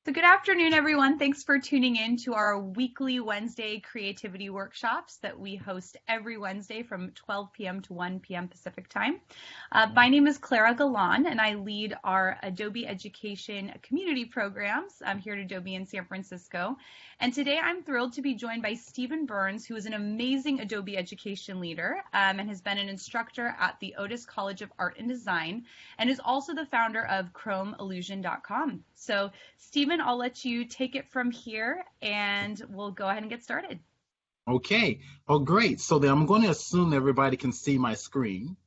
So good afternoon, everyone. Thanks for tuning in to our weekly Wednesday creativity workshops that we host every Wednesday from 12 p.m. to 1 p.m. Pacific time. My name is Clara Galan, and I lead our Adobe Education community programs. I'm here at Adobe in San Francisco. And today I'm thrilled to be joined by Stephen Burns, who is an amazing Adobe education leader and has been an instructor at the Otis College of Art and Design, and is also the founder of ChromeIllusion.com. So Stephen, I'll let you take it from here and we'll go ahead and get started. Okay. Oh, great. So then I'm going to assume everybody can see my screen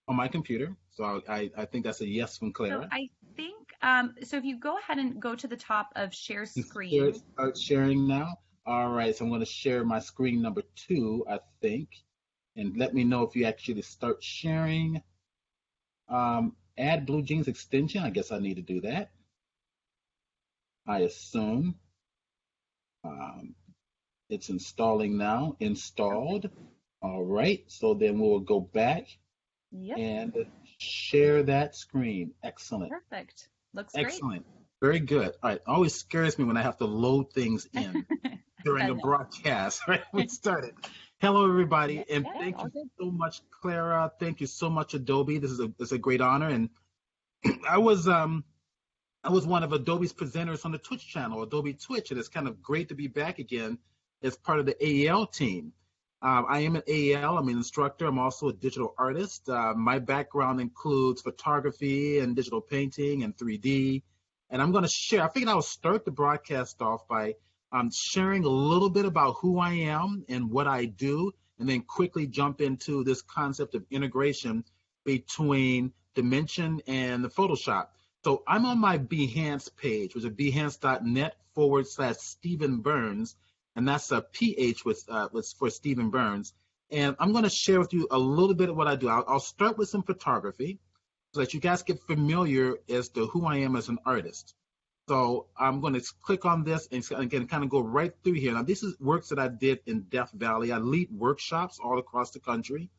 on my computer. So I think that's a yes from Clara. So I think, so if you go ahead and go to the top of share screen. Start sharing now. All right. So I'm going to share my screen number 2, I think. And let me know if you actually start sharing. Add Blue Jeans extension. I guess I need to do that. I assume it's installing now. Installed. All right. So then we'll go back and share that screen. Excellent. Perfect. Looks excellent. Very good. All right. Always scares me when I have to load things in during a broadcast. Right. We started. Hello, everybody, and thank you so much, Clara. Thank you so much, Adobe. This is a great honor, and I was one of Adobe's presenters on the Twitch channel, Adobe Twitch, and it's kind of great to be back again as part of the AEL team. I am an AEL. I'm an instructor. I'm also a digital artist. My background includes photography and digital painting and 3D. And I'm going to share. I figured I'll start the broadcast off by sharing a little bit about who I am and what I do, and then quickly jump into this concept of integration between Dimension and the Photoshop. So I'm on my Behance page, which is behance.net/Stephen Burns, and that's a PH for Stephen Burns. And I'm going to share with you a little bit of what I do. I'll start with some photography so that you guys get familiar as to who I am as an artist. So I'm going to click on this and again kind of go right through here. Now, this is works that I did in Death Valley. I lead workshops all across the country,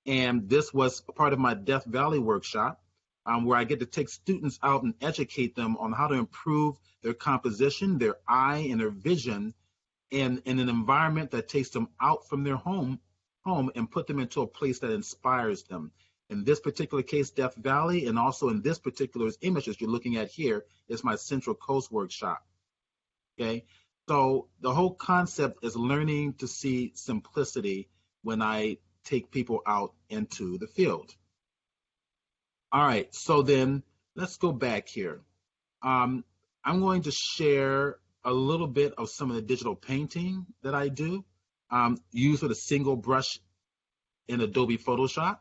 and this was part of my Death Valley workshop, where I get to take students out and educate them on how to improve their composition, their eye, and their vision in an environment that takes them out from their home and put them into a place that inspires them. In this particular case, Death Valley, and also in this particular image that you're looking at here is my Central Coast workshop. Okay, so the whole concept is learning to see simplicity when I take people out into the field. All right, so then let's go back here. I'm going to share a little bit of some of the digital painting that I do, used with a single brush in Adobe Photoshop.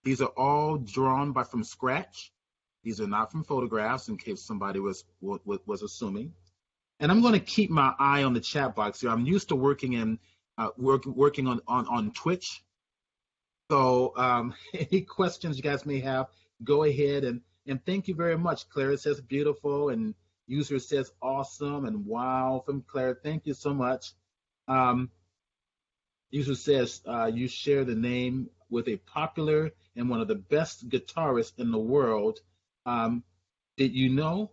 These are all drawn from scratch. These are not from photographs, in case somebody was assuming. And I'm going to keep my eye on the chat box here. I'm used to working on Twitch. So any questions you guys may have, go ahead and thank you very much. Clara says beautiful, and user says awesome, and wow from Clara. Thank you so much. User says you share the name with a popular and one of the best guitarists in the world. Did you know?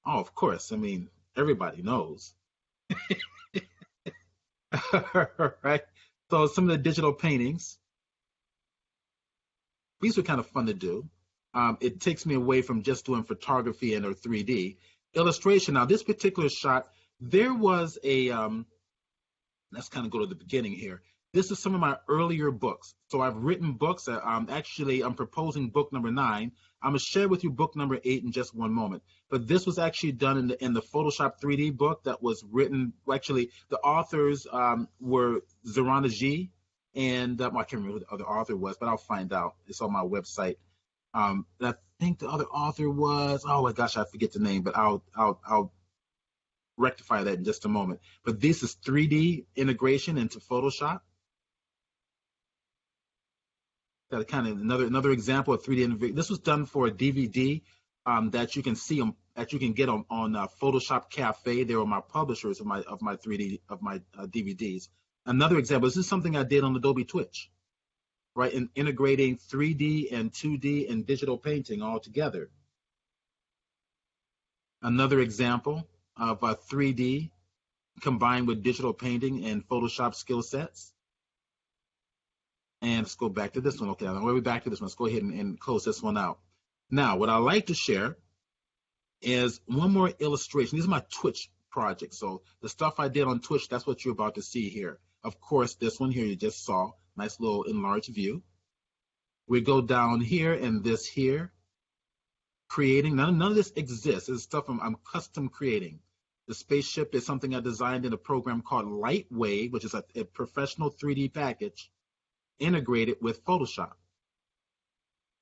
Oh, of course. I mean, everybody knows. Right. So some of the digital paintings. These are kind of fun to do. It takes me away from just doing photography and or 3D. Illustration. Now, this particular shot, there was a, let's kind of go to the beginning here. This is some of my earlier books. So I've written books. I'm proposing book number 9. I'm going to share with you book number 8 in just one moment. But this was actually done in the Photoshop 3D book that was written. Actually, the authors were Zorana G. And I can't remember who the other author was, but I'll find out. It's on my website. I think the other author was, oh my gosh, I forget the name, but I'll rectify that in just a moment. But this is 3D integration into Photoshop. Got a kind of another example of 3D integration. This was done for a DVD that you can see that you can get on Photoshop Cafe. They were my publishers of my DVDs. Another example. This is something I did on Adobe Twitch, right? In integrating 3D and 2D and digital painting all together. Another example of 3D combined with digital painting and Photoshop skill sets. And let's go back to this one. Okay, we'll be back to this one. Let's go ahead and close this one out. Now, what I like to share is one more illustration. These are my Twitch projects. So the stuff I did on Twitch, that's what you're about to see here. Of course, this one here you just saw, nice little enlarged view. We go down here and this here, creating. None of this exists. This is stuff I'm custom creating. The spaceship is something I designed in a program called Lightwave, which is a professional 3D package integrated with Photoshop.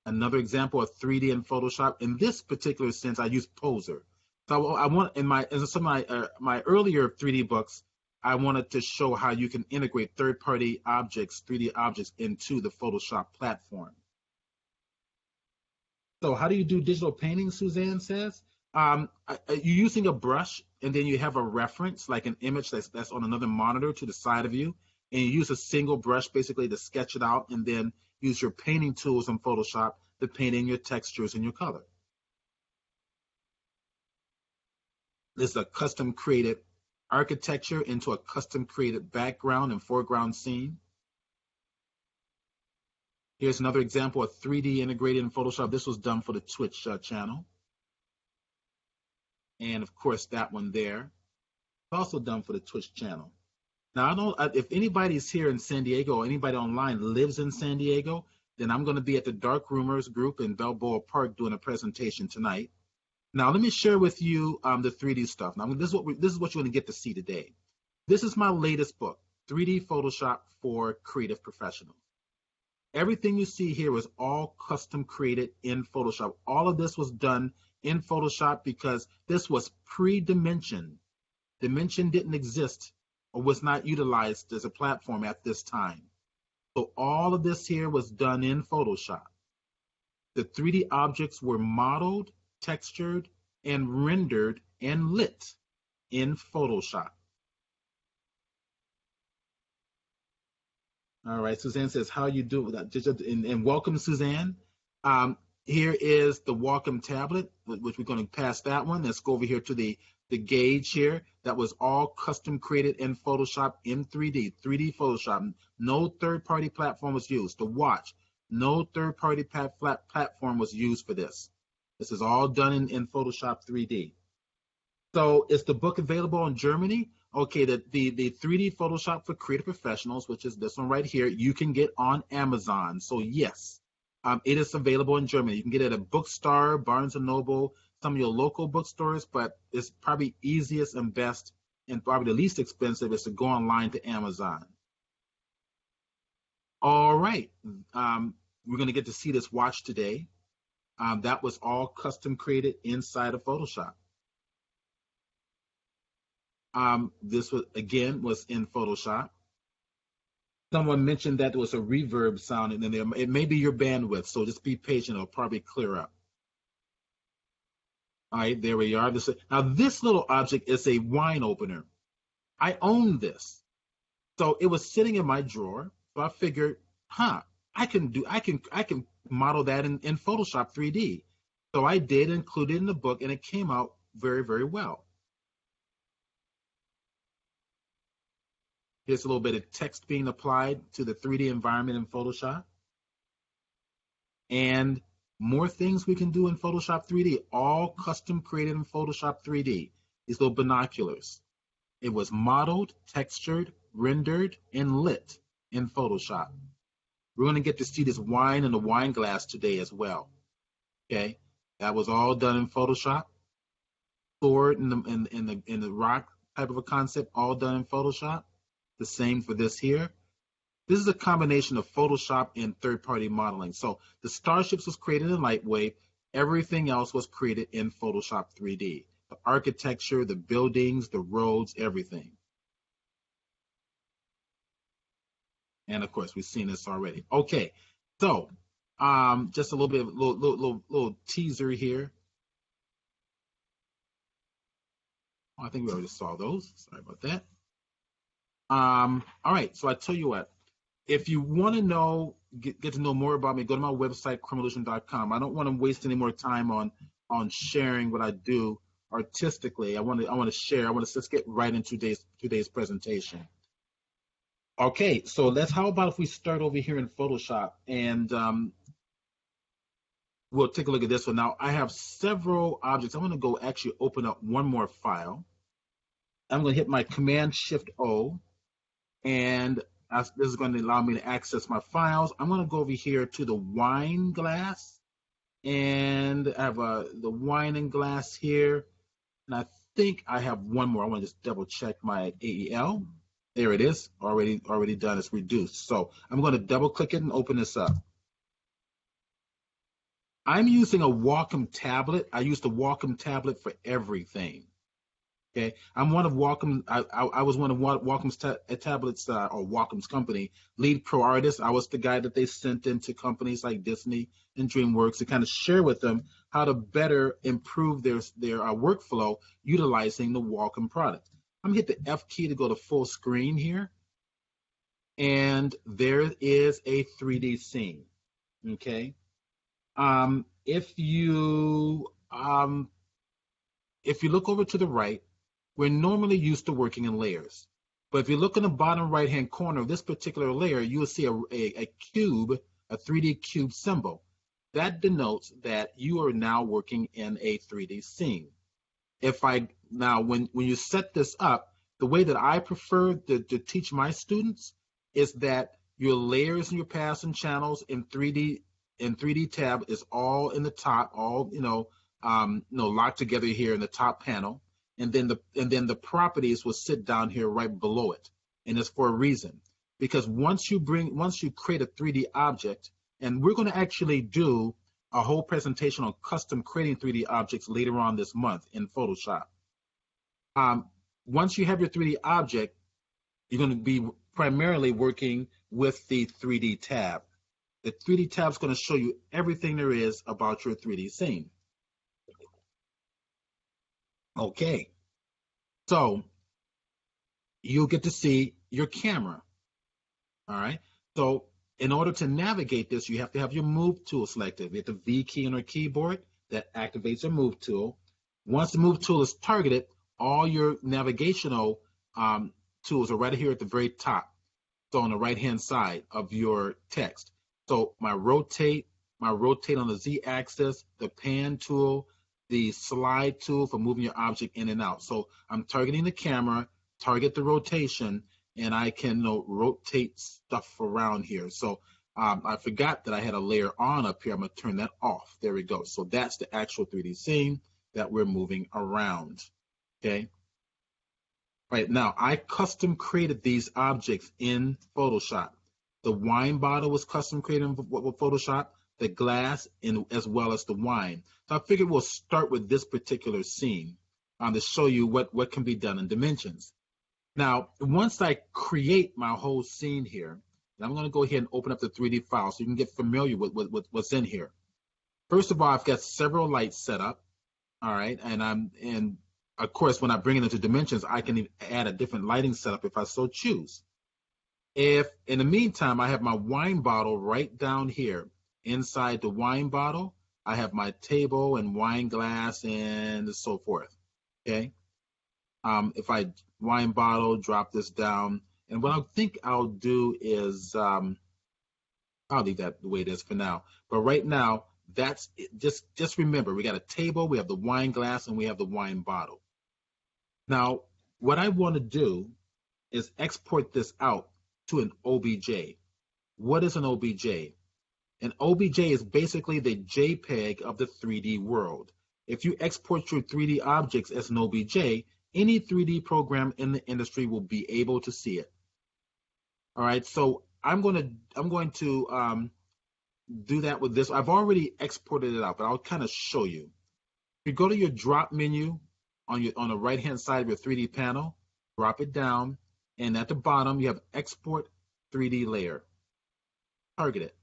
Another example of 3D in Photoshop. In this particular sense, I use Poser. So I want in some of my earlier 3D books, I wanted to show how you can integrate third-party objects, 3D objects, into the Photoshop platform. So how do you do digital painting? Suzanne says. You're using a brush, and then you have a reference, like an image that's on another monitor to the side of you, and you use a single brush basically to sketch it out, and then use your painting tools in Photoshop to paint in your textures and your color. This is a custom created architecture into a custom created background and foreground scene. Here's another example of 3D integrated in Photoshop. This was done for the Twitch channel. And of course, that one there, also done for the Twitch channel. Now, I don't, if anybody's here in San Diego or anybody online lives in San Diego, then I'm going to be at the Dark Roomers group in Balboa Park doing a presentation tonight. Now, let me share with you the 3D stuff. Now, this is what you're going to get to see today. This is my latest book, 3D Photoshop for Creative Professionals. Everything you see here was all custom created in Photoshop. All of this was done in Photoshop because this was pre-Dimension. Dimension didn't exist or was not utilized as a platform at this time. So all of this here was done in Photoshop. The 3D objects were modeled, textured, and rendered and lit in Photoshop. All right, Suzanne says, how you do that? And welcome, Suzanne. Here is the Wacom Tablet, which we're going to pass that one. Let's go over here to the gauge here. That was all custom created in Photoshop in 3D Photoshop. No third-party platform was used. The watch, no third-party platform was used for this. This is all done in Photoshop 3D. So is the book available in Germany? Okay, the 3D Photoshop for Creative Professionals, which is this one right here, you can get on Amazon. So yes, it is available in Germany. You can get it at Bookstore, Barnes & Noble, some of your local bookstores, but it's probably easiest and best and probably the least expensive is to go online to Amazon. All right, we're going to get to see this watch today. That was all custom created inside of Photoshop. This was in Photoshop. Someone mentioned that there was a reverb sound, and then it may be your bandwidth, so just be patient. It'll probably clear up. All right, there we are. Now this little object is a wine opener. I own this, so it was sitting in my drawer. So I figured, I can model that in Photoshop 3D. So I did include it in the book, and it came out very, very well. Here's a little bit of text being applied to the 3D environment in Photoshop. And more things we can do in Photoshop 3D, all custom created in Photoshop 3D. These little binoculars. It was modeled, textured, rendered, and lit in Photoshop. We're going to get to see this wine in the wine glass today as well. Okay, that was all done in Photoshop. Sword in the rock type of a concept, all done in Photoshop. The same for this here. This is a combination of Photoshop and third-party modeling. So the starships was created in Lightwave. Everything else was created in Photoshop 3D. The architecture, the buildings, the roads, everything. And of course, we've seen this already. Okay, so just a little bit of little teaser here. Oh, I think we already saw those. Sorry about that. All right, so I tell you what, if you want to know, get to know more about me, go to my website, criminallusion.com. I don't want to waste any more time on sharing what I do artistically. I want to share. I want to just get right into today's presentation. Okay, so how about if we start over here in Photoshop, and we'll take a look at this one. Now, I have several objects. I'm going to go actually open up one more file. I'm going to hit my Command-Shift-O, and this is going to allow me to access my files. I'm going to go over here to the wine glass, and I have the wine and glass here, and I think I have one more. I want to just double check my AEL. There it is, already done. It's reduced. So I'm going to double click it and open this up. I'm using a Wacom tablet. I use the Wacom tablet for everything. Okay, I'm one of Wacom. I was one of Wacom's tablets or Wacom's company lead pro artists. I was the guy that they sent into companies like Disney and DreamWorks to kind of share with them how to better improve their workflow utilizing the Wacom product. I'm gonna hit the F key to go to full screen here, and there is a 3D scene. Okay, if you look over to the right, we're normally used to working in layers. But if you look in the bottom right-hand corner of this particular layer, you will see a cube, a 3D cube symbol. That denotes that you are now working in a 3D scene. When you set this up, the way that I prefer to teach my students is that your layers and your paths and channels in 3D tab is all in the top, all locked together here in the top panel. And then the properties will sit down here right below it, and it's for a reason. Because once you create a 3D object, and we're going to actually do a whole presentation on custom creating 3D objects later on this month in Photoshop. Once you have your 3D object, you're going to be primarily working with the 3D tab. The 3D tab is going to show you everything there is about your 3D scene. Okay, so you'll get to see your camera. All right, so in order to navigate this, you have to have your move tool selected. You hit the V key on your keyboard, that activates your move tool. Once the move tool is targeted, all your navigational tools are right here at the very top, so on the right hand side of your text. So my rotate on the Z axis, the pan tool, the slide tool for moving your object in and out. So I'm targeting the camera, target the rotation, and I can rotate stuff around here. So I forgot that I had a layer on up here. I'm going to turn that off. There we go. So that's the actual 3D scene that we're moving around. Okay. Right now, I custom created these objects in Photoshop. The wine bottle was custom created with Photoshop, the glass, as well as the wine. So I figured we'll start with this particular scene to show you what can be done in dimensions. Now, once I create my whole scene here, I'm going to go ahead and open up the 3D file so you can get familiar with what's in here. First of all, I've got several lights set up. All right, and of course, when I bring it into dimensions, I can add a different lighting setup if I so choose. If in the meantime, I have my wine bottle right down here. Inside the wine bottle, I have my table and wine glass and so forth. Okay. If I wine bottle, drop this down, and what I think I'll do is I'll leave that the way it is for now. But right now, that's it. Just remember, we got a table, we have the wine glass, and we have the wine bottle. Now, what I want to do is export this out to an OBJ. What is an OBJ? An OBJ is basically the JPEG of the 3D world. If you export your 3D objects as an OBJ, any 3D program in the industry will be able to see it. All right, so I'm going to do that with this. I've already exported it out, but I'll kind of show you. If you go to your drop menu on the right-hand side of your 3D panel, drop it down, and at the bottom you have Export 3D Layer. Target it.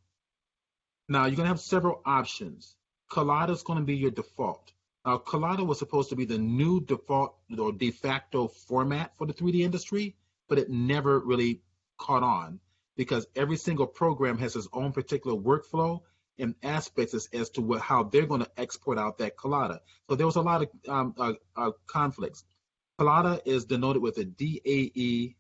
Now you're going to have several options. Collada is going to be your default. Now, Collada was supposed to be the new default or de facto format for the 3D industry, but it never really caught on because every single program has its own particular workflow, and aspects as to how they're going to export out that collada. So there was a lot of conflicts. Collada is denoted with a DAE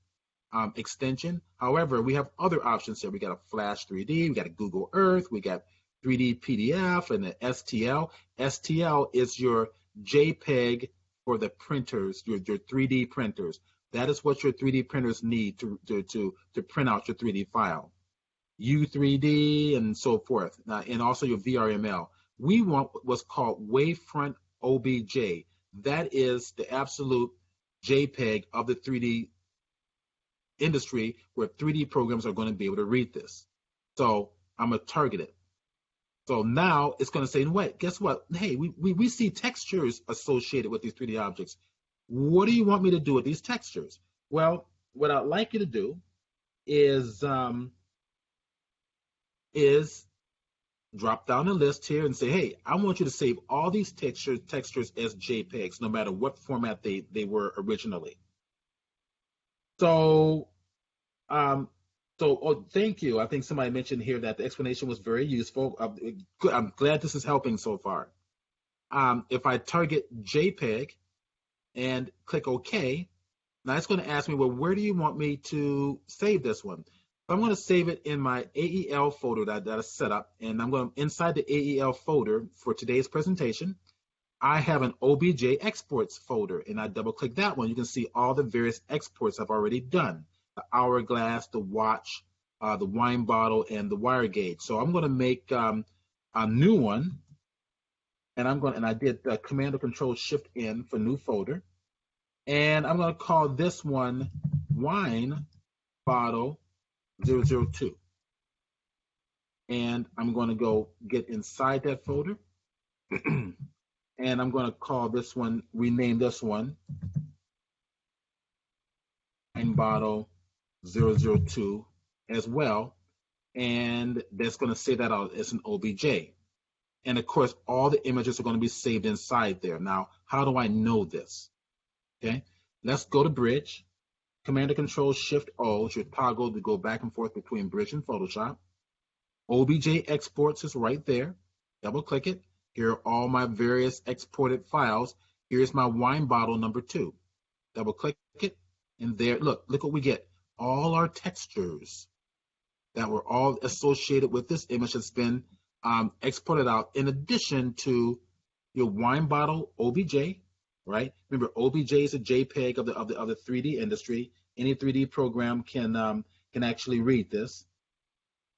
extension. However, we have other options here. We got a Flash 3D, we got a Google Earth, we got 3D PDF, and the STL. STL is your JPEG for the printers, your 3D printers. That is what your 3D printers need to print out your 3D file. U3D and so forth, and also your VRML. We want what's called Wavefront OBJ. That is the absolute JPEG of the 3D industry where 3D programs are going to be able to read this. So I'm going to target it. So now it's going to say, wait, guess what? Hey, we see textures associated with these 3D objects. What do you want me to do with these textures? Well, what I'd like you to do is drop down the list here and say, hey, I want you to save all these textures as JPEGs, no matter what format they were originally. So, thank you. I think somebody mentioned here that the explanation was very useful. I'm glad this is helping so far. If I target JPEG and click OK, now it's going to ask me, well, where do you want me to save this one? So I'm going to save it in my AEL folder that I set up, and I'm going to, inside the AEL folder for today's presentation, I have an OBJ exports folder, and I double click that one. You can see all the various exports I've already done: the hourglass, the watch, the wine bottle, and the wire gauge. So I'm going to make a new one, and I did Command or Control Shift N for new folder, and I'm going to call this one Wine Bottle 002. And I'm going to go get inside that folder. And I'm going to call this one, rename this one Wine Bottle 002 as well. And that's going to say that out as an OBJ. And of course, all the images are going to be saved inside there. Now, how do I know this? Okay, let's go to Bridge. Command or Control Shift O is your toggle to go back and forth between Bridge and Photoshop. OBJ exports is right there. Double click it. Here are all my various exported files. Here's my wine bottle number 2. Double click it, and there, look what we get. All our textures that were all associated with this image has been exported out, in addition to your wine bottle OBJ, right? Remember, OBJ is a JPEG of the 3D industry. Any 3D program can actually read this.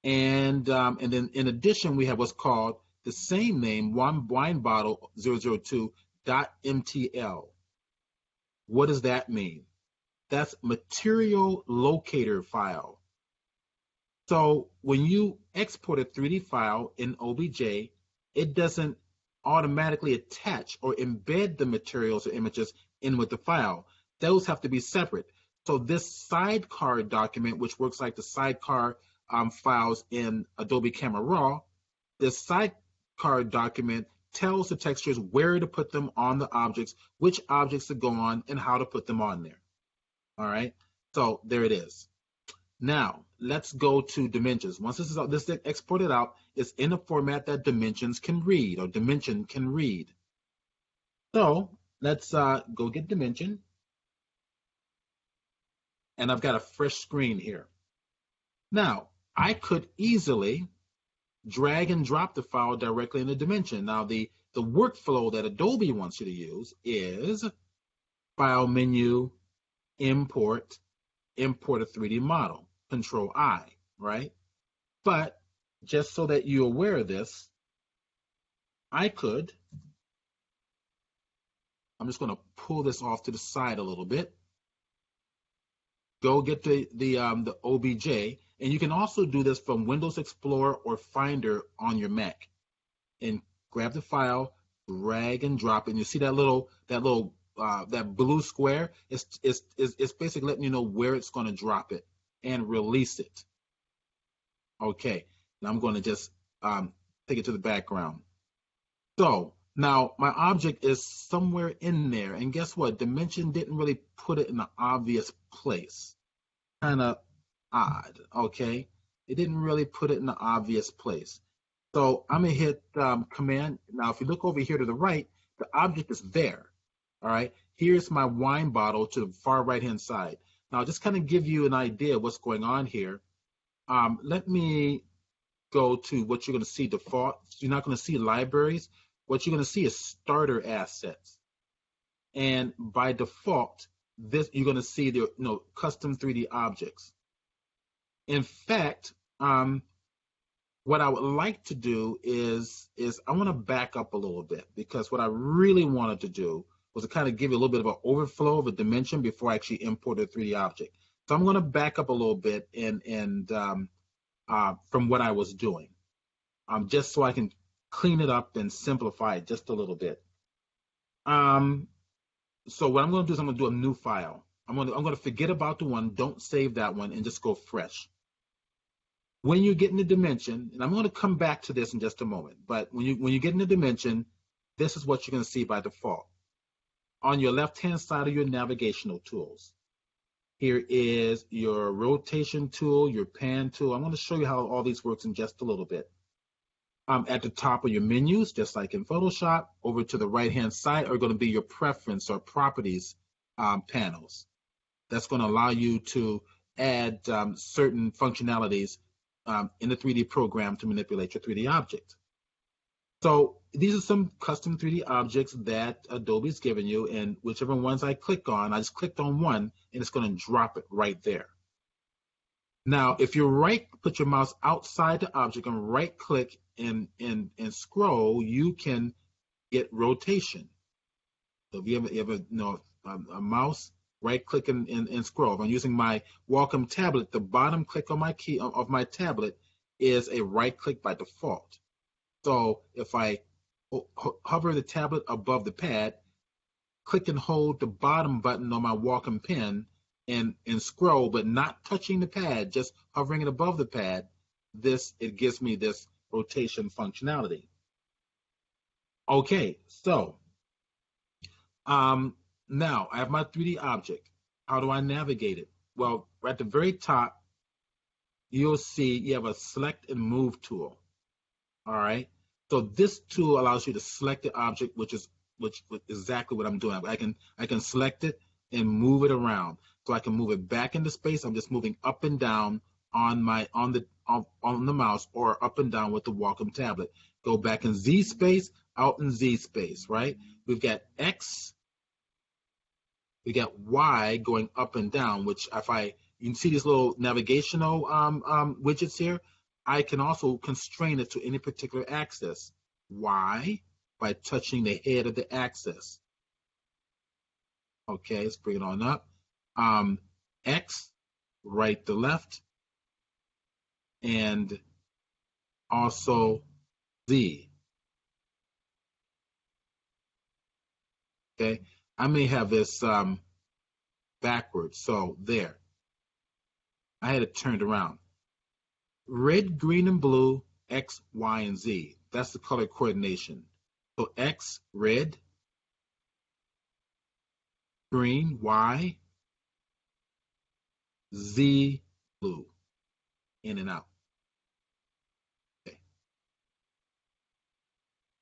And then in addition, we have what's called the same name, wine bottle 002.mtl. What does that mean? That's material locator file. So when you export a 3D file in OBJ, it doesn't automatically attach or embed the materials or images in with the file. Those have to be separate. So this sidecar document, which works like the sidecar files in Adobe Camera Raw, this sidecar document tells the textures where to put them on the objects, which objects to go on, and how to put them on there. All right, so there it is. Now let's go to dimensions. Once this is exported out, it's in a format that Dimension can read. So let's go get Dimension, and I've got a fresh screen here. Now I could easily drag and drop the file directly into Dimension. Now the workflow that Adobe wants you to use is File Menu, Import a 3D model, Control I, right? But just so that you're aware of this, I'm just going to pull this off to the side a little bit. Go get the OBJ, and you can also do this from Windows Explorer or Finder on your Mac. And grab the file, drag and drop it. And you see that blue square? It's basically letting you know where it's going to drop it and release it. Okay, now I'm going to just take it to the background. So now my object is somewhere in there, and guess what? Dimension didn't really put it in an obvious place. Kind of odd, okay? It didn't really put it in an obvious place. So I'm gonna hit Command. Now, if you look over here to the right, the object is there. All right. Here's my wine bottle to the far right-hand side. Now, just kind of give you an idea of what's going on here. Let me go to what you're going to see default. You're not going to see libraries. What you're going to see is starter assets. And by default, this you're going to see the custom 3D objects. In fact, what I would like to do is I want to back up a little bit, because what I really wanted to do was to kind of give you a little bit of an overflow of a dimension before I actually import a 3D object. So I'm going to back up a little bit and from what I was doing, just so I can clean it up and simplify it just a little bit. So what I'm going to do is I'm going to do a new file. I'm going to forget about the one, don't save that one, and just go fresh. When you get in the dimension, and I'm going to come back to this in just a moment, but when you get in the dimension, this is what you're going to see by default. On your left-hand side of your navigational tools, here is your rotation tool, your pan tool. I'm going to show you how all these works in just a little bit. At the top of your menus, just like in Photoshop, over to the right-hand side are going to be your preference or properties panels. That's going to allow you to add certain functionalities in the 3D program to manipulate your 3D object. So these are some custom 3D objects that Adobe's given you, and whichever ones I click on, I just clicked on one, and it's going to drop it right there. Now, if you put your mouse outside the object and right-click and scroll, you can get rotation. So if you ever a mouse, right-click and scroll. If I'm using my Wacom tablet, the bottom click on my key of my tablet is a right-click by default. So if I hover the tablet above the pad, click and hold the bottom button on my Wacom pen, and scroll, but not touching the pad, just hovering it above the pad, it gives me this rotation functionality. Okay, so now I have my 3D object. How do I navigate it? Well, right at the very top, you'll see you have a select and move tool. All right, so this tool allows you to select the object, which is exactly what I'm doing. I can select it and move it around. So I can move it back into space. I'm just moving up and down on the mouse, or up and down with the Wacom tablet. Go back in Z space, out in Z space, right? We've got X, we got Y going up and down, which you can see these little navigational widgets here. I can also constrain it to any particular axis. Y, by touching the head of the axis. Okay, let's bring it on up. X, right to left, and also Z. Okay, I may have this backwards, so there. I had it turned around. Red, green, and blue, X, Y, and Z. That's the color coordination. So X, red, green, Y, Z, blue, in and out. Okay.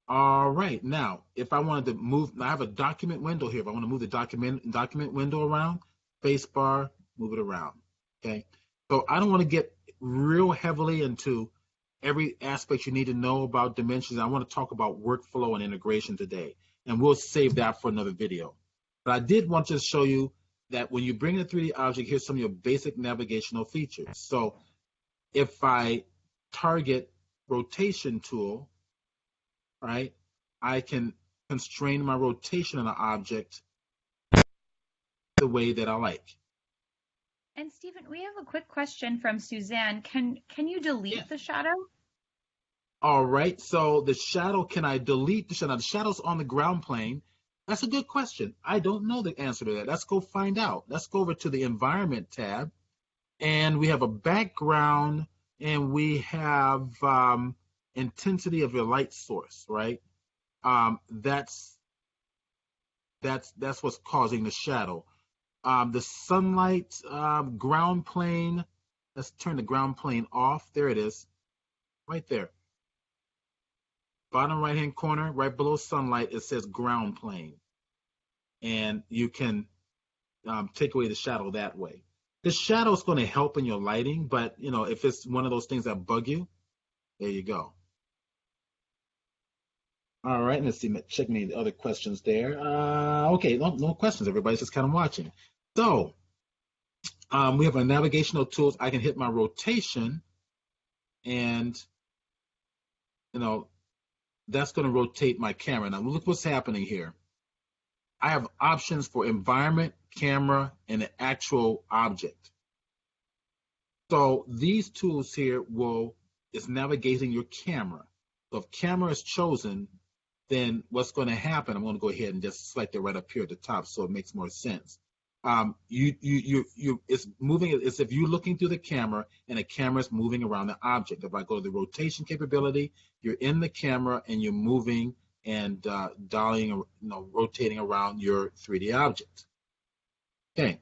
All right, now, if I wanted to move, I have a document window here. If I want to move the document window around, space bar, move it around, okay? So I don't want to get real heavily into every aspect you need to know about dimensions. I want to talk about workflow and integration today, and we'll save that for another video. But I did want to show you that when you bring in a 3D object, here's some of your basic navigational features. So if I target rotation tool, right, I can constrain my rotation of the object the way that I like. And Stephen, we have a quick question from Suzanne. Can you delete the shadow? All right, so the shadow, can I delete the shadow? The shadow's on the ground plane. That's a good question. I don't know the answer to that. Let's go find out. Let's go over to the Environment tab, and we have a background, and we have intensity of your light source, right? That's what's causing the shadow. The sunlight ground plane. Let's turn the ground plane off. There it is, right there. bottom right-hand corner, right below sunlight, it says ground plane. And you can take away the shadow that way. The shadow is going to help in your lighting, but if it's one of those things that bug you, there you go. All right, let's see, check any other questions there. Okay, no questions. Everybody's just kind of watching. So we have our navigational tools. I can hit my rotation, and that's going to rotate my camera. Now look what's happening here. I have options for environment, camera, and the actual object. So these tools here is navigating your camera. So if camera is chosen, then what's going to happen? I'm going to go ahead and just select it right up here at the top, so it makes more sense. It's moving as if you're looking through the camera, and the camera is moving around the object. If I go to the rotation capability, you're in the camera and you're moving and dollying, rotating around your 3D object. Okay,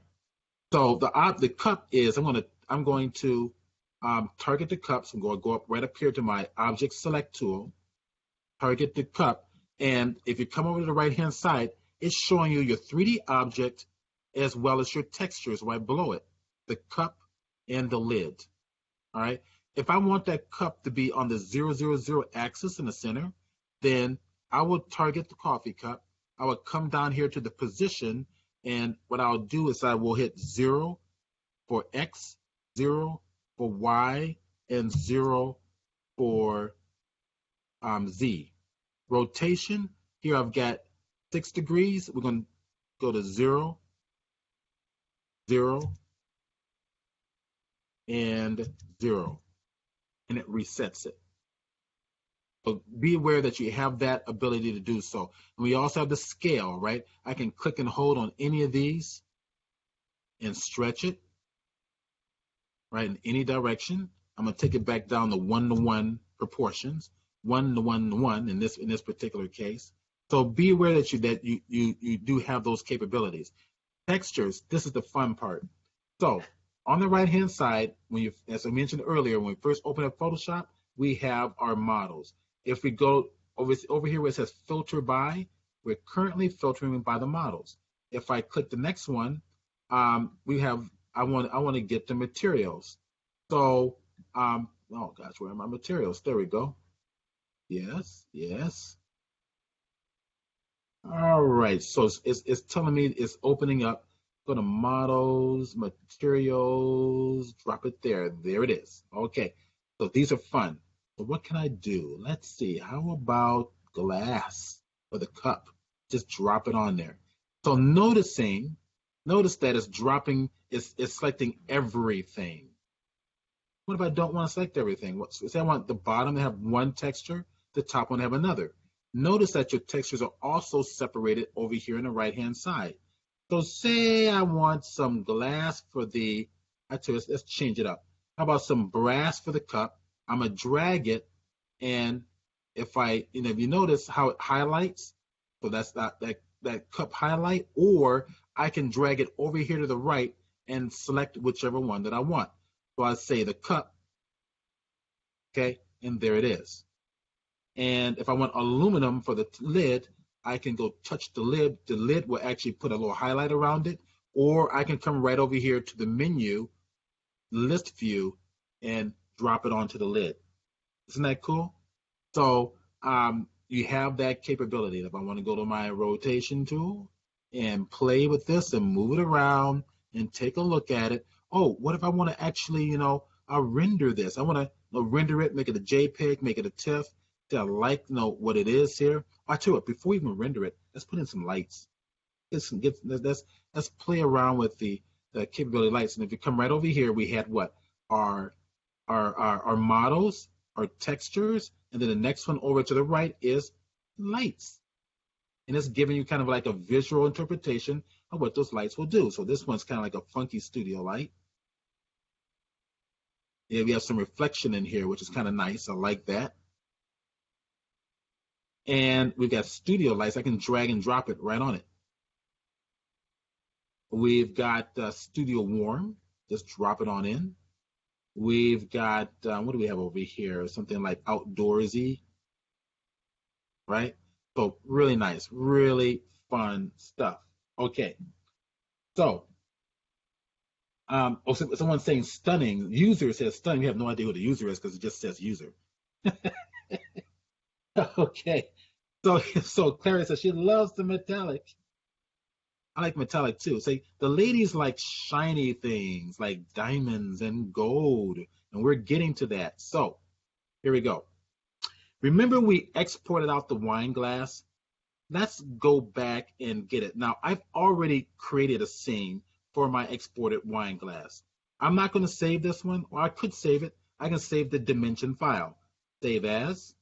so the cup is I'm going to target the cup. So I'm going to go up right up here to my object select tool, target the cup, and if you come over to the right hand side, it's showing you your 3D object as well as your textures right below it, the cup and the lid. All right. If I want that cup to be on the 000 axis in the center, then I will target the coffee cup. I will come down here to the position, and what I'll do is I will hit 0 for X, 0 for Y, and 0 for Z. Rotation, here I've got 6 degrees. We're going to go to 0, 0, and 0, and it resets it. So be aware that you have that ability to do so. And we also have the scale, right? I can click and hold on any of these and stretch it, right, in any direction. I'm going to take it back down to 1-to-1 proportions, 1-to-1-to-1 in this particular case. So be aware that you do have those capabilities. Textures, this is the fun part. So on the right hand side, as I mentioned earlier, when we first open up Photoshop, we have our models. If we go over here where it says filter by, we're currently filtering by the models. If I click the next one, I want to get the materials. So oh gosh, where are my materials? There we go. Yes. All right, so it's telling me it's opening up. Go to models, materials, drop it there. There it is. Okay, so these are fun. So what can I do? Let's see. How about glass for the cup? Just drop it on there. So notice that it's dropping. It's selecting everything. What if I don't want to select everything? Say I want the bottom to have one texture, the top one to have another. Notice that your textures are also separated over here on the right-hand side. So say I want some glass for let's change it up. How about some brass for the cup? I'm going to drag it, and if you notice how it highlights, so that's that cup highlight, or I can drag it over here to the right and select whichever one that I want. So I say the cup, okay, and there it is. And if I want aluminum for the lid, I can go touch the lid. The lid will actually put a little highlight around it, or I can come right over here to the menu, list view, and drop it onto the lid. Isn't that cool? So you have that capability. If I want to go to my rotation tool and play with this and move it around and take a look at it. Oh, what if I want to actually, I'll render this. I want to render it, make it a JPEG, make it a TIFF. I like what it is here. I tell you what, before we even render it, let's put in some lights. Let's play around with the capability of lights. And if you come right over here, we had what? Our models, our textures, and then the next one over to the right is lights. And it's giving you kind of like a visual interpretation of what those lights will do. So this one's kind of like a funky studio light. Yeah, we have some reflection in here, which is kind of nice. I like that. And we've got studio lights. I can drag and drop it right on it. We've got studio warm. Just drop it on in. We've got, what do we have over here? Something like outdoorsy. right? So really nice, really fun stuff. Okay, so someone's saying stunning. User says stunning. You have no idea who the user is because it just says user. Okay, so Clara says she loves the metallic. I like metallic too. Say the ladies like shiny things like diamonds and gold, and we're getting to that. So here we go. Remember we exported out the wine glass? Let's go back and get it. Now, I've already created a scene for my exported wine glass. I'm not going to save this one, or I could save it. I can save the dimension file. Save as,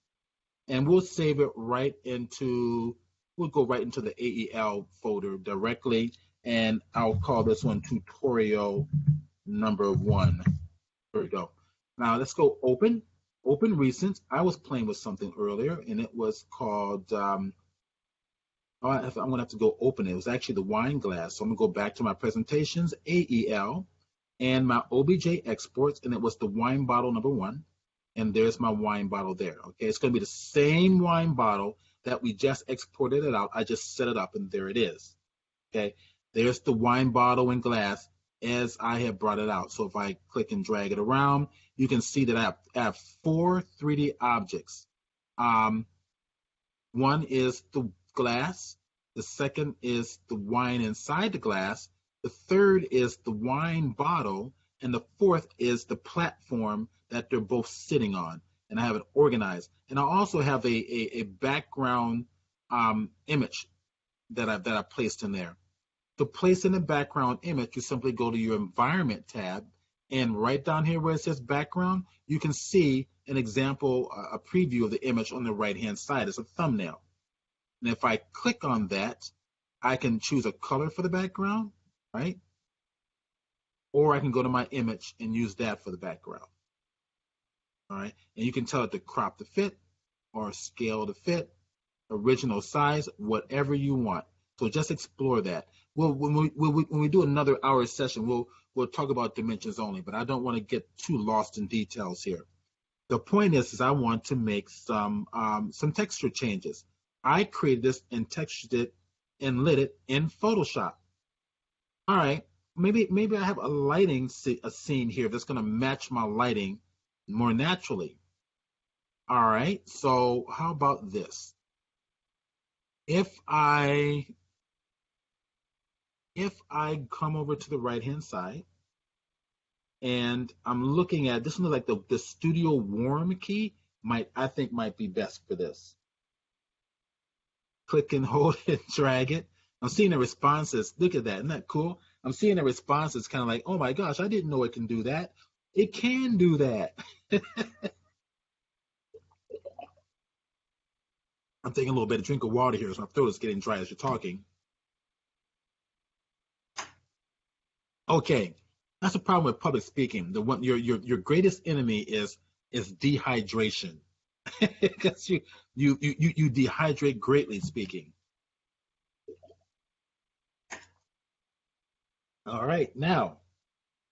and we'll save it right into, we'll go right into the AEL folder directly, and I'll call this one tutorial number 1. There we go. Now, let's go open recent. I was playing with something earlier, and it was called, I'm going to have to go open it. It was actually the wine glass. So I'm going to go back to my presentations, AEL, and my OBJ exports, and it was the wine bottle number 1. And there's my wine bottle there. Okay, it's going to be the same wine bottle that we just exported it out. I just set it up, and there it is. Okay, there's the wine bottle and glass as I have brought it out. So if I click and drag it around, you can see that I have 4 3D objects. One is the glass. The second is the wine inside the glass. The third is the wine bottle. And the fourth is the platform that they're both sitting on. And I have it organized. And I also have a background image that I placed in there. To place in the background image, you simply go to your environment tab, and right down here where it says background, you can see an example, a preview of the image on the right-hand side. It's a thumbnail. And if I click on that, I can choose a color for the background, right? Or I can go to my image and use that for the background. All right, and you can tell it to crop to fit or scale to fit, original size, whatever you want. So just explore that. When we do another hour session, we'll talk about dimensions only, but I don't want to get too lost in details here. The point is I want to make some texture changes. I created this and textured it and lit it in Photoshop. All right, maybe I have a scene here that's going to match my lighting more naturally. All right, so how about this? If I come over to the right-hand side and I'm looking at this one, like the Studio Warm key I think might be best for this. Click and hold and drag it. I'm seeing the responses. Look at that. Isn't that cool? I'm seeing the responses kind of like, oh my gosh, I didn't know it can do that. It can do that. I'm taking a little bit of drink of water here, so my throat is getting dry as you're talking. Okay, that's a problem with public speaking. Your greatest enemy is dehydration, because you dehydrate greatly speaking. All right, now,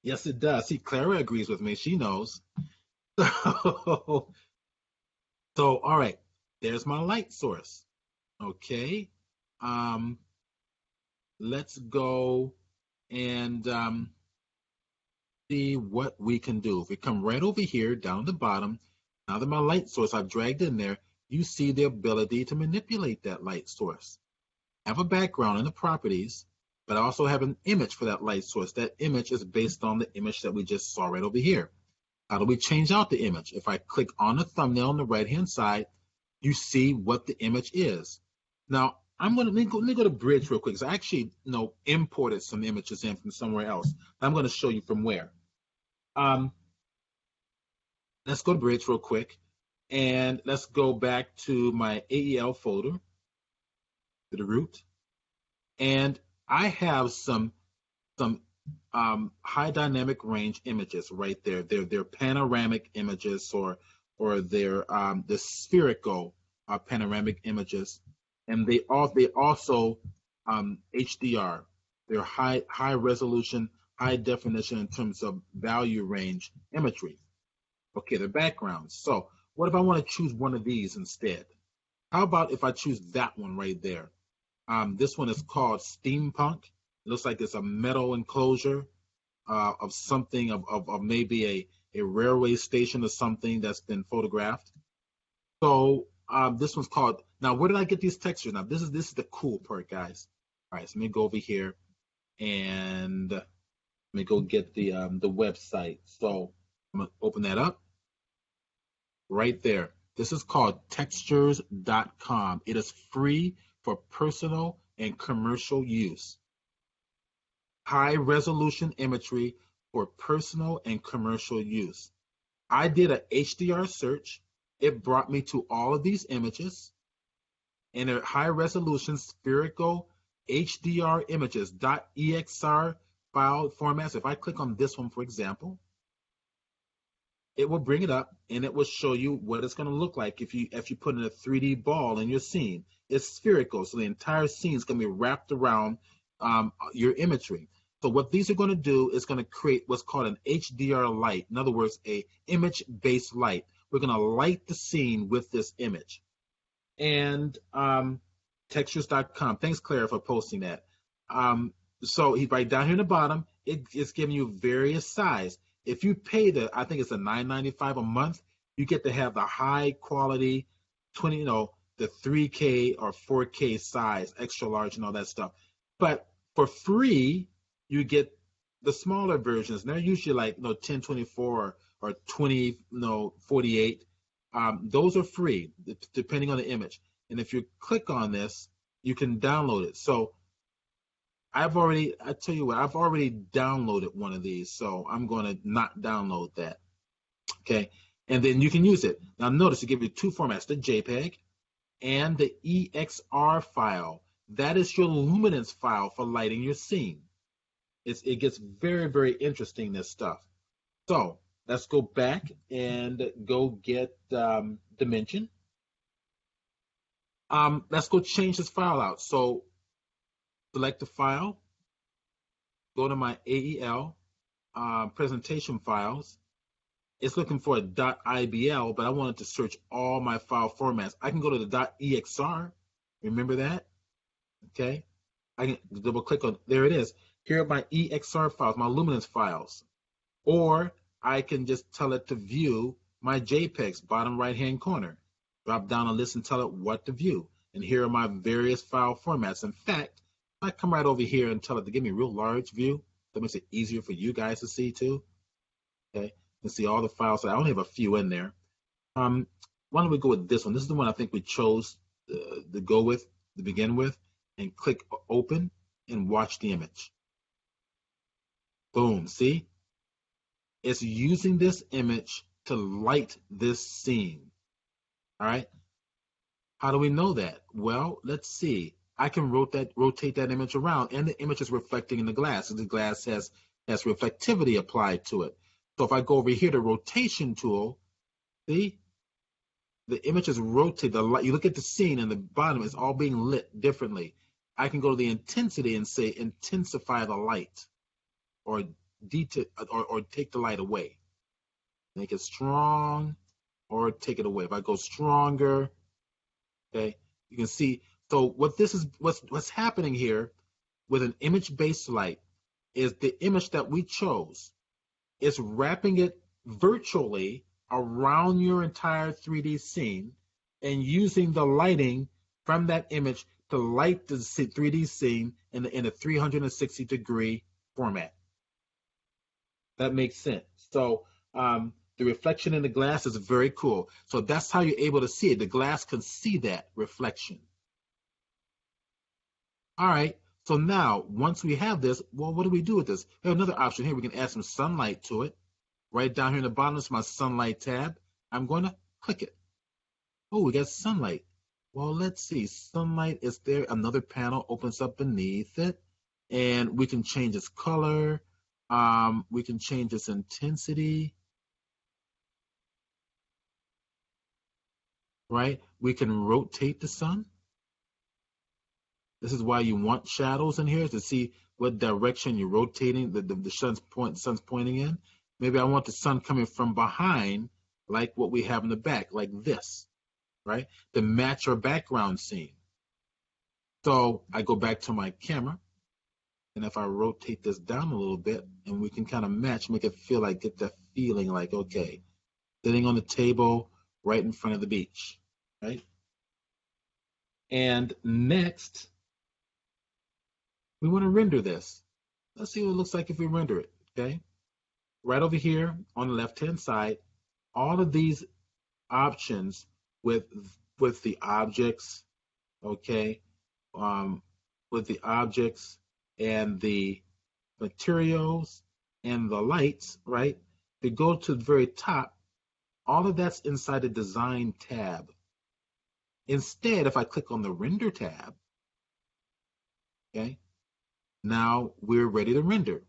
yes, it does. See, Clara agrees with me. She knows. So, all right, there's my light source. Okay, let's go and see what we can do. If we come right over here down at the bottom, now that my light source I've dragged in there, you see the ability to manipulate that light source. I have a background in the properties, but I also have an image for that light source. That image is based on the image that we just saw right over here. How do we change out the image? If I click on the thumbnail on the right-hand side, you see what the image is. Now, let me go to Bridge real quick, because I actually imported some images in from somewhere else. I'm going to show you from where. Let's go to Bridge real quick, and let's go back to my AEL folder, to the root, and I have some high dynamic range images right there. They're panoramic images, or they're the spherical panoramic images, and they also HDR. They're high resolution, high definition in terms of value range imagery. Okay, the backgrounds. So what if I want to choose one of these instead? How about if I choose that one right there? This one is called Steampunk. It looks like it's a metal enclosure of something, of maybe a railway station or something that's been photographed. So this one's called, now where did I get these textures? Now this is the cool part, guys. All right, so let me go over here and let me go get the website. So I'm gonna open that up right there. This is called textures.com. It is free for personal and commercial use. High resolution imagery for personal and commercial use. I did a HDR search. It brought me to all of these images, and they're high resolution spherical HDR images .exr file formats. If I click on this one, for example, it will bring it up and it will show you what it's going to look like if you put in a 3D ball in your scene. It's spherical, so the entire scene is going to be wrapped around your imagery. So what these are going to do is going to create what's called an HDR light. In other words, a image-based light. We're going to light the scene with this image. And textures.com. Thanks, Clara, for posting that. So right down here in the bottom, it's giving you various size. If you pay I think it's a $9.95 a month, you get to have the high quality, the 3K or 4K size, extra large and all that stuff. But for free, you get the smaller versions. And they're usually like 1024 or 2048. Those are free depending on the image. And if you click on this, you can download it. So I tell you what, I've already downloaded one of these, so I'm going to not download that. Okay, and then you can use it. Now notice it gives you two formats, the JPEG and the EXR file. That is your luminance file for lighting your scene. It gets very, very interesting, this stuff. So let's go back and go get Dimension. Let's go change this file out. So select the file, go to my AEL presentation files. It's looking for a .ibl, but I wanted to search all my file formats. I can go to the .exr. Remember that? Okay. I can double click on, there it is. Here are my EXR files, my luminance files. Or I can just tell it to view my JPEGs, bottom right-hand corner. Drop down a list and tell it what to view. And here are my various file formats. In fact, I come right over here and tell it to give me a real large view. That makes it easier for you guys to see too. Okay, you can see all the files. I only have a few in there. Why don't we go with this one? This is the one I think we chose to go with, to begin with, and click open and watch the image. Boom, see? It's using this image to light this scene. All right, how do we know that? Well, let's see. I can rotate that image around, and the image is reflecting in the glass. And the glass has reflectivity applied to it. So if I go over here to rotation tool, see, the image is rotated. You look at the scene, and the bottom is all being lit differently. I can go to the intensity and say intensify the light, or take the light away. Make it strong, or take it away. If I go stronger, okay, you can see. So what's happening here with an image-based light is the image that we chose is wrapping it virtually around your entire 3D scene and using the lighting from that image to light the 3D scene in a 360-degree format. That makes sense. So the reflection in the glass is very cool. So that's how you're able to see it. The glass can see that reflection. All right, so now once we have this, well, what do we do with this? We have another option here. We can add some sunlight to it. Right down here in the bottom is my sunlight tab. I'm going to click it. Oh, we got sunlight. Well, let's see. Sunlight is there. Another panel opens up beneath it, and we can change its color. We can change its intensity. Right? We can rotate the sun. This is why you want shadows in here, to see what direction you're rotating, the sun's pointing in. Maybe I want the sun coming from behind, like what we have in the back, like this. right, to match our background scene. So I go back to my camera, and if I rotate this down a little bit, and we can kind of match, make it feel like, get that feeling like, okay, sitting on the table right in front of the beach, right? And next, we want to render this. Let's see what it looks like if we render it, okay? Right over here on the left-hand side, all of these options with the objects, okay, with the objects and the materials and the lights, right? If you go to the very top, all of that's inside the design tab. Instead, if I click on the render tab, okay, now we're ready to render.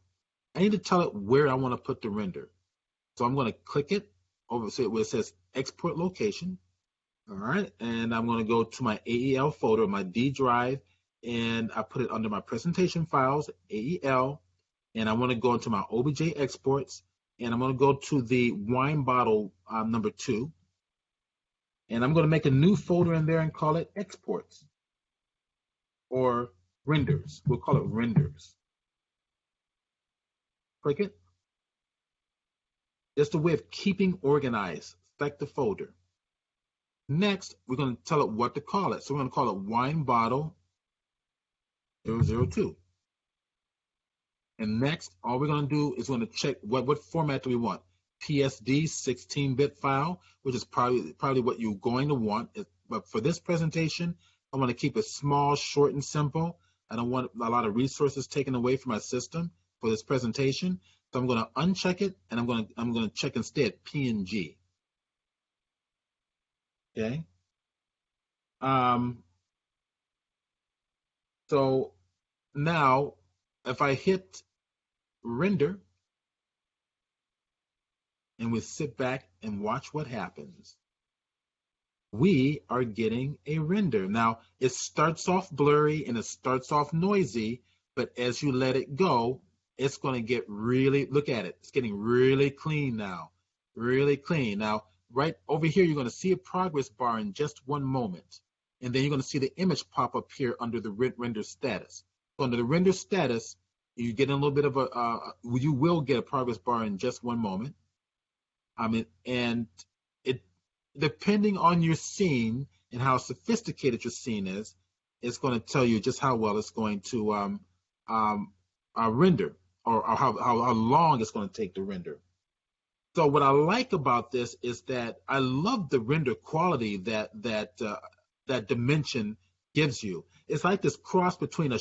I need to tell it where I want to put the render. So I'm going to click it over where it says export location. All right, and I'm going to go to my AEL folder, my D drive, and I put it under my presentation files, AEL, and I want to go into my OBJ exports, and I'm going to go to the wine bottle number 2, and I'm going to make a new folder in there and call it exports or renders. We'll call it renders. Click it. Just a way of keeping organized. Select the folder. Next, we're going to tell it what to call it. So we're going to call it wine bottle 002. And next, all we're going to do is going to check what format do we want. PSD 16-bit file, which is probably what you're going to want. But for this presentation, I want to keep it small, short, and simple. I don't want a lot of resources taken away from my system for this presentation. So I'm going to uncheck it, and I'm going to check instead PNG. Okay. So now, if I hit render, and we sit back and watch what happens, we are getting a render. Now, it starts off blurry and it starts off noisy, but as you let it go, it's going to get really, look at it, it's getting really clean now, really clean. Now, right over here, you're going to see a progress bar in just one moment, and then you're going to see the image pop up here under the render status. So under the render status, you get a little bit of you will get a progress bar in just one moment. And it, depending on your scene and how sophisticated your scene is, it's going to tell you just how well it's going to render, or how long it's going to take to render. So what I like about this is that I love the render quality that dimension gives you. It's like this cross between a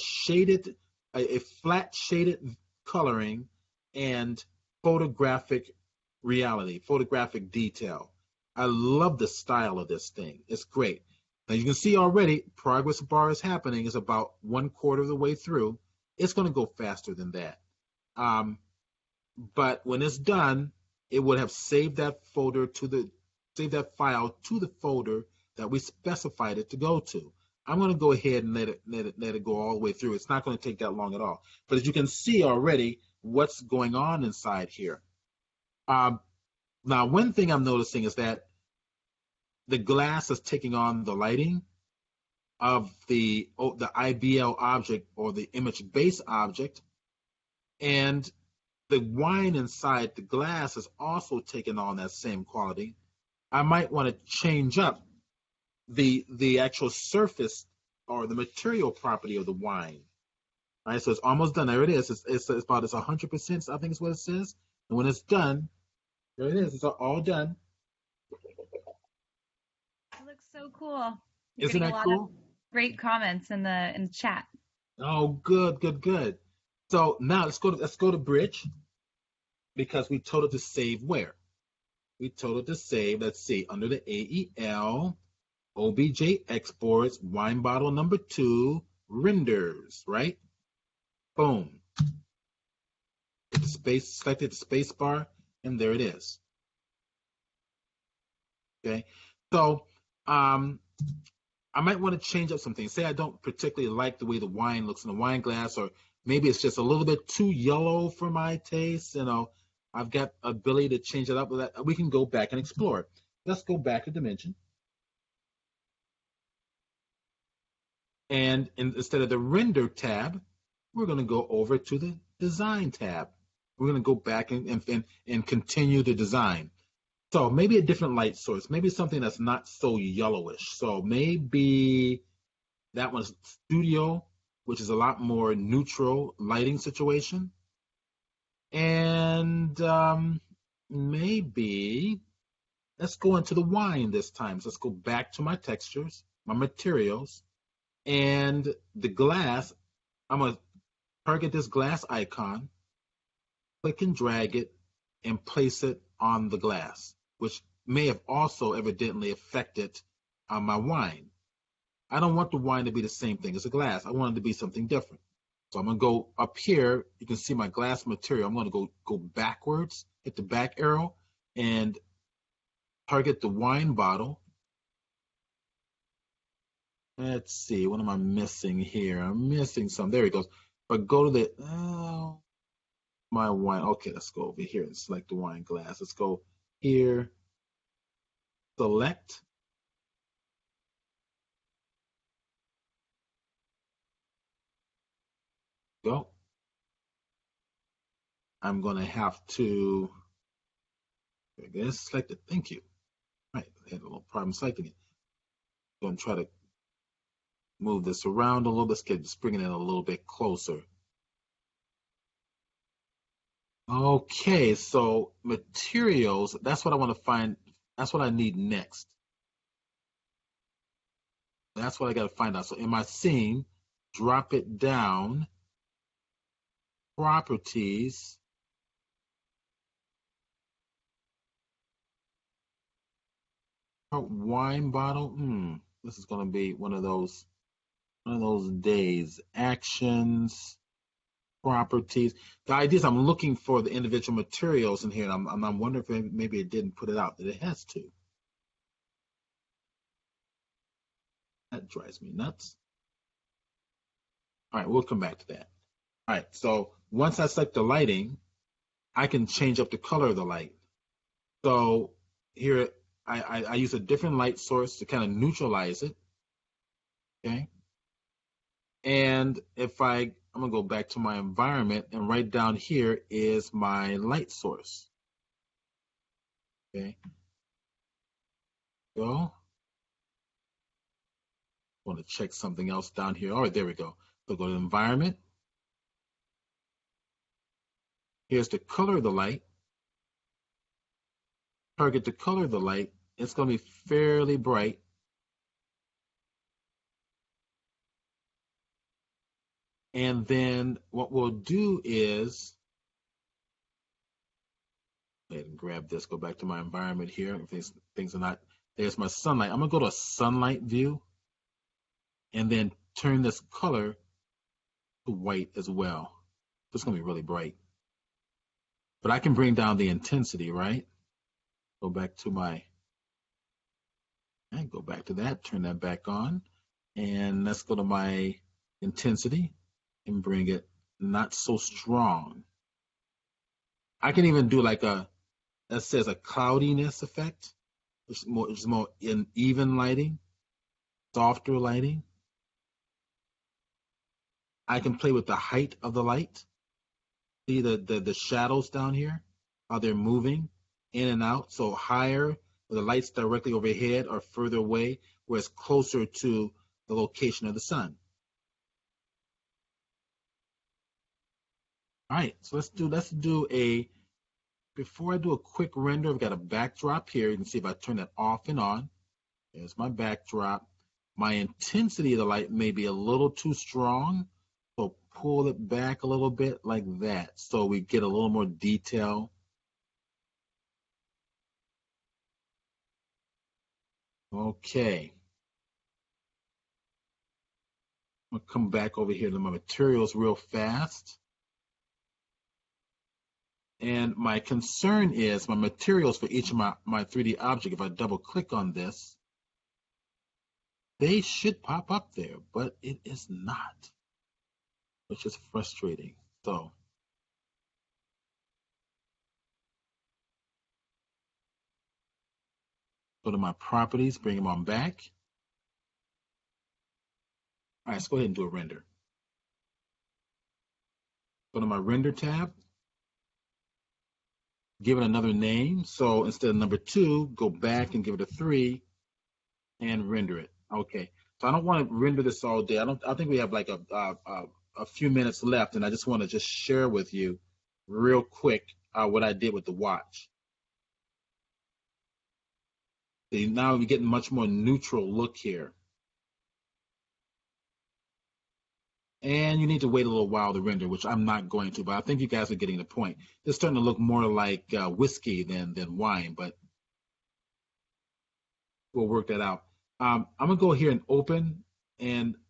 flat shaded coloring and photographic reality, photographic detail. I love the style of this thing. It's great. Now you can see already progress bar is happening. It's about 1/4 of the way through. It's going to go faster than that. But when it's done, it would have saved that file to the folder that we specified it to go to. I'm going to go ahead and let it go all the way through. It's not going to take that long at all. But as you can see already, what's going on inside here. Now, one thing I'm noticing is that the glass is taking on the lighting of the IBL object, or the image base object, and the wine inside the glass is also taking on that same quality. I might want to change up the actual surface or the material property of the wine. All right, so it's almost done. There it is. It's about 100%. I think is what it says. And when it's done, there it is. It's all done. It looks so cool. You're Isn't that cool? Great comments in the chat. Oh, good. So now let's go to Bridge, because we told it to save where? We told it to save, let's see, under the AEL, OBJ exports, wine bottle number 2, renders, right? Boom. Selected the space bar, and there it is. Okay, so I might want to change up some things. Say I don't particularly like the way the wine looks in the wine glass, or maybe it's just a little bit too yellow for my taste. I've got ability to change it up with that. We can go back and explore it. Let's go back to dimension. And instead of the Render tab, we're going to go over to the Design tab. We're going to go back and continue the design. So maybe a different light source, maybe something that's not so yellowish. So maybe that one's Studio, which is a lot more neutral lighting situation. And maybe let's go into the wine this time. So let's go back to my textures, my materials, and the glass. I'm going to target this glass icon, click and drag it, and place it on the glass, which may have also evidently affected my wine. I don't want the wine to be the same thing as a glass. I want it to be something different. So I'm going to go up here. You can see my glass material. I'm going to go backwards, hit the back arrow, and target the wine bottle. Let's see, what am I missing here? I'm missing some. There it goes. But go to the, my wine. Okay, let's go over here and select the wine glass. Let's go here, select. Go. I'm going to have to, I guess, select it. Thank you. Right, I had a little problem selecting it. I'm going to try to move this around a little bit. Just bring it in a little bit closer. Okay, so materials, that's what I want to find. That's what I need next. That's what I got to find out. So in my scene, drop it down, properties, wine bottle. This is going to be one of those days. Actions, properties. The idea is I'm looking for the individual materials in here, and I'm wondering if maybe it didn't put it out, that it has to. That drives me nuts. All right, we'll come back to that. All right, so once I select the lighting, I can change up the color of the light. So here, I use a different light source to kind of neutralize it. Okay. And if I'm going to go back to my environment, and right down here is my light source. Okay. Go. I want to check something else down here. All right, there we go. So go to environment. Here's the color of the light. Target the color of the light. It's going to be fairly bright. And then what we'll do is, go ahead and grab this, go back to my environment here. If things are not, there's my sunlight. I'm going to go to a sunlight view and then turn this color to white as well. It's going to be really bright. But I can bring down the intensity, right? Go back to go back to that, turn that back on. And let's go to my intensity and bring it not so strong. I can even do like that says a cloudiness effect, which is more in even lighting, softer lighting. I can play with the height of the light. See the shadows down here, how they're moving in and out. So higher, where the light's directly overhead, or further away, where it's closer to the location of the sun. All right, so let's do before I do a quick render, I've got a backdrop here. You can see if I turn that off and on, there's my backdrop. My intensity of the light may be a little too strong, so pull it back a little bit like that, so we get a little more detail. Okay. I'm gonna come back over here to my materials real fast. And my concern is my materials for each of my 3D object. If I double click on this, they should pop up there, but it is not, which is frustrating. So go to my properties, bring them on back. All right, let's go ahead and do a render. Go to my render tab, give it another name. So instead of number 2, go back and give it a 3 and render it. Okay. So I don't want to render this all day. I think we have like a few minutes left, and I just want to just share with you real quick what I did with the watch. See, now we're getting much more neutral look here. And you need to wait a little while to render, which I'm not going to, but I think you guys are getting the point. It's starting to look more like whiskey than wine, but we'll work that out. I'm going to go here and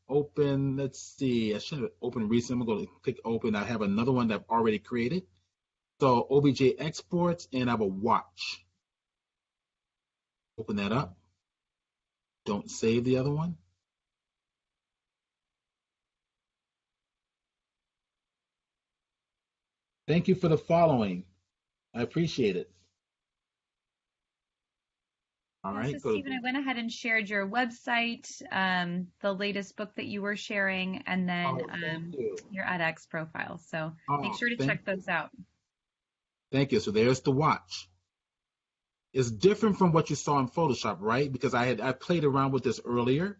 open, let's see, I should have opened recent. I'm going to go click open. I have another one that I've already created. So OBJ exports, and I have a watch. Open that up. Don't save the other one. Thank you for the following. I appreciate it. All right. So Stephen, I went ahead and shared your website, the latest book that you were sharing, and then your edX profile. So make sure to check those out. Thank you. So there's the watch. It's different from what you saw in Photoshop, right? Because I played around with this earlier.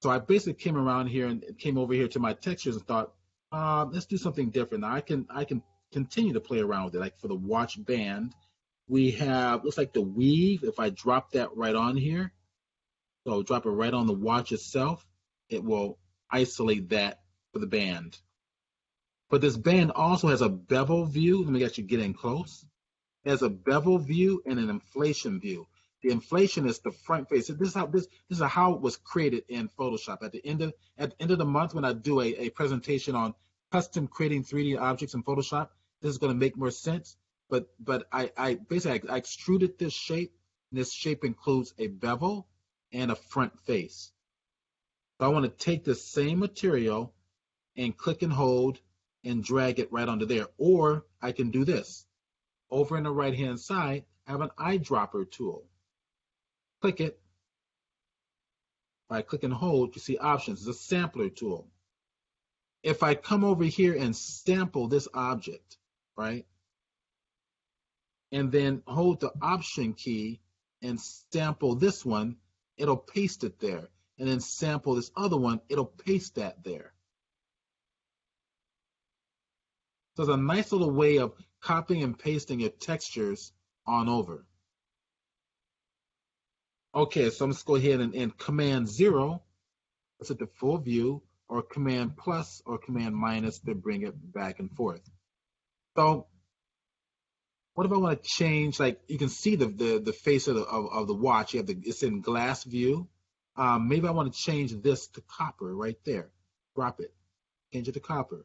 So I basically came around here and came over here to my textures and thought, let's do something different. Now I can continue to play around with it. Like for the watch band, we have, looks like the weave. If I drop that right on here, so drop it right on the watch itself, it will isolate that for the band. But this band also has a bevel view. Let me get you get in close. It has a bevel view and an inflation view. The inflation is the front face. So this is how it was created in Photoshop. At the end of the month, when I do a presentation on custom creating 3D objects in Photoshop, this is going to make more sense. But I basically I extruded this shape. And this shape includes a bevel and a front face. So I want to take the same material and click and hold and drag it right onto there. Or I can do this. Over in the right-hand side, I have an eyedropper tool. Click it. If I click and hold, you see options. It's a sampler tool. If I come over here and sample this object, right, and then hold the option key and sample this one, it'll paste it there. And then sample this other one, it'll paste that there. So it's a nice little way of copying and pasting your textures on over. Okay, so I'm just go ahead and Command 0, let's hit the full view, or Command plus or Command minus to bring it back and forth. So what if I want to change, like you can see the face of the watch. You have it's in glass view. Maybe I want to change this to copper right there. Drop it, change it to copper.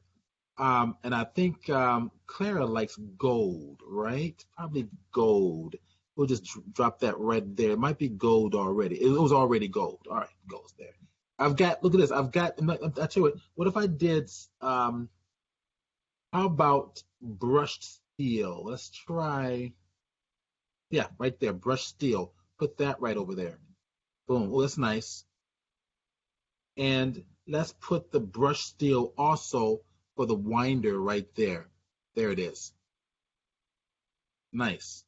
And I think Clara likes gold, right? Probably gold. We'll just drop that right there. It might be gold already. It was already gold. All right, goes there. I've got, look at this. I'll tell you what if I did, how about brushed steel? Let's try, yeah, right there, brushed steel. Put that right over there. Boom, well, that's nice. And let's put the brushed steel also for the winder right there. There it is. Nice.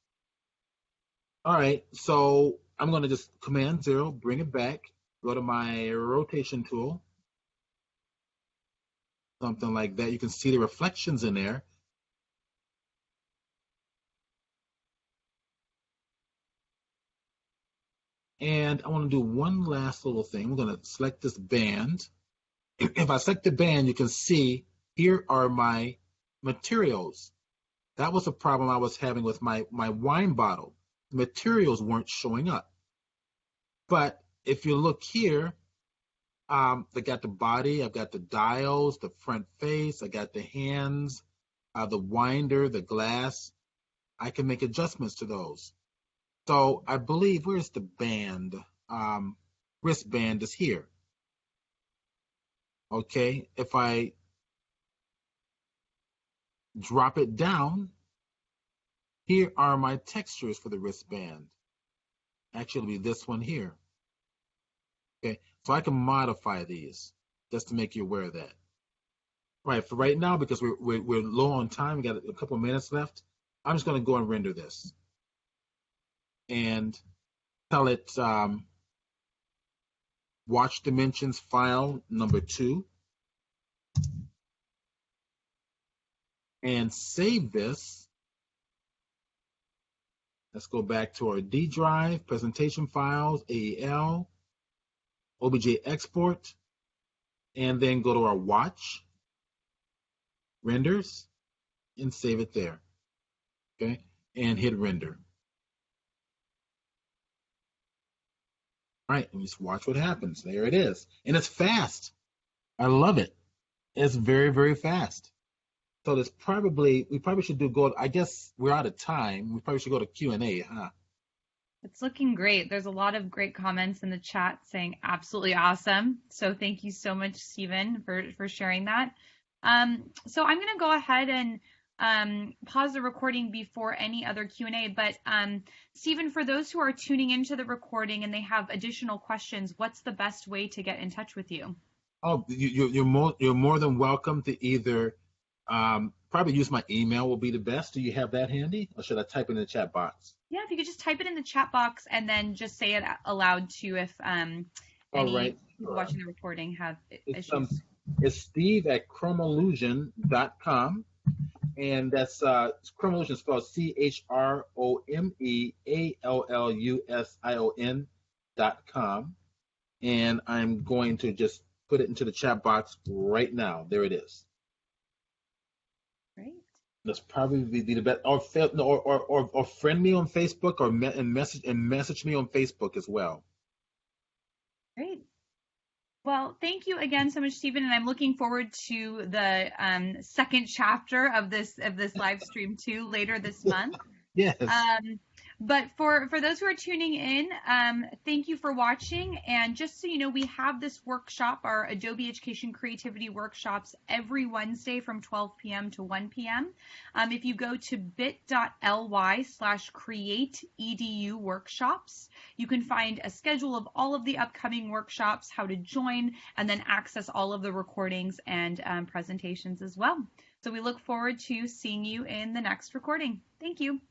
All right, so I'm going to just Command 0, bring it back, go to my rotation tool, something like that. You can see the reflections in there. And I want to do one last little thing. We're going to select this band. If I select the band, you can see here are my materials. That was a problem I was having with my wine bottle. The materials weren't showing up. But if you look here, I got the body, I've got the dials, the front face, I got the hands, the winder, the glass. I can make adjustments to those. So I believe, where's the band? Wristband is here. Okay, if I drop it down, here are my textures for the wristband. Actually, it'll be this one here. Okay, so I can modify these. just to make you aware of that. Right, for right now, because we're low on time, we got a couple of minutes left, I'm just going to go and render this. And tell it watch dimensions file number 2. And save this. Let's go back to our D drive, presentation files, AEL, OBJ export, and then go to our watch, renders, and save it there. Okay, and hit render. All right, and just watch what happens. There it is. And it's fast. I love it. It's very, very fast. So we probably should I guess we're out of time. We probably should go to Q&A, huh? It's looking great. There's a lot of great comments in the chat saying absolutely awesome. So thank you so much, Stephen, for sharing that. So I'm going to go ahead and pause the recording before any other Q&A. But Stephen, for those who are tuning into the recording and they have additional questions, what's the best way to get in touch with you? Oh, you're more than welcome to either probably use my email will be the best. Do you have that handy, or should I type it in the chat box? Yeah, if you could just type it in the chat box and then just say it aloud too if any watching the recording have issues. It's steve@chromeillusion.com, and that's Chromeillusion spelled CHROMEALLUSION.com, and I'm going to just put it into the chat box right now. There it is. Great. That's probably be the best. Or friend me on Facebook, or message me on Facebook as well. Great. Well, thank you again so much, Stephen, and I'm looking forward to the second chapter of this live stream too later this month. Yes. But for those who are tuning in, thank you for watching. And just so you know, we have this workshop, our Adobe Education Creativity Workshops, every Wednesday from 12 p.m. to 1 p.m. If you go to bit.ly/createedu workshops, you can find a schedule of all of the upcoming workshops, how to join, and then access all of the recordings and presentations as well. So we look forward to seeing you in the next recording. Thank you.